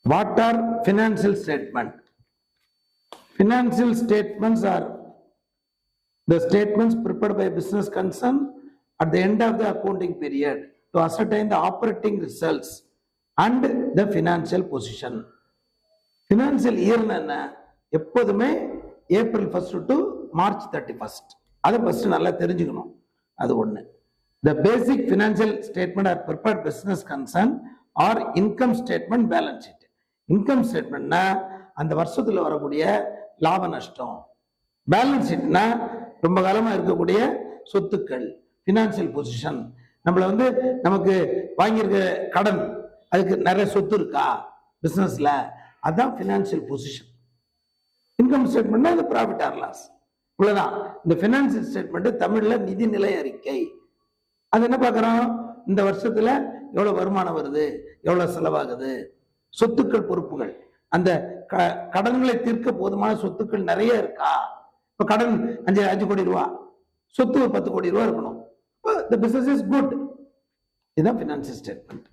What are financial statements? Financial statements are the statements prepared by a business concern at the end of the accounting period to ascertain the operating results and the financial position. Financial year என்ன எப்போதுமே April 1st to March 31st. அதை first நல்லா தெரிஞ்சுக்கணும். அது ஒண்ணு. The basic financial statement are prepared business concern or income statement balance sheet. Income ஸ்டேட்மெண்ட்னா அந்த வருஷத்துல வரக்கூடிய லாப நஷ்டம். பேலன்ஸ் ஷீட்னா ரொம்ப காலமா இருக்கக்கூடிய சொத்துக்கள், பினான்சியல் பொசிஷன். நம்மள நமக்கு வாங்கியிருக்க கடன், அதுக்கு நிறைய சொத்து இருக்கா பிசினஸ்ல, அதான் பினான்சியல் பொசிஷன். இன்கம் ஸ்டேட்மெண்ட்னா அது ப்ராஃபிட் ஆர் லாஸ், இவ்வளவுதான். இந்த பினான்சியல் ஸ்டேட்மெண்ட் தமிழ்ல நிதிநிலை அறிக்கை. அது என்ன பார்க்கறோம், இந்த வருஷத்துல எவ்வளவு வருமானம் வருது, எவ்வளவு செலவாகுது, சொத்துக்கள் பொறுப்புகள், அந்த கடன்களை தீர்க்க போதுமான சொத்துக்கள் நிறைய இருக்கா. இப்ப கடன் 5 கோடி ரூபா, சொத்து 10 கோடி ரூபா இருக்கணும். The business is good. இதுதான் financial statement.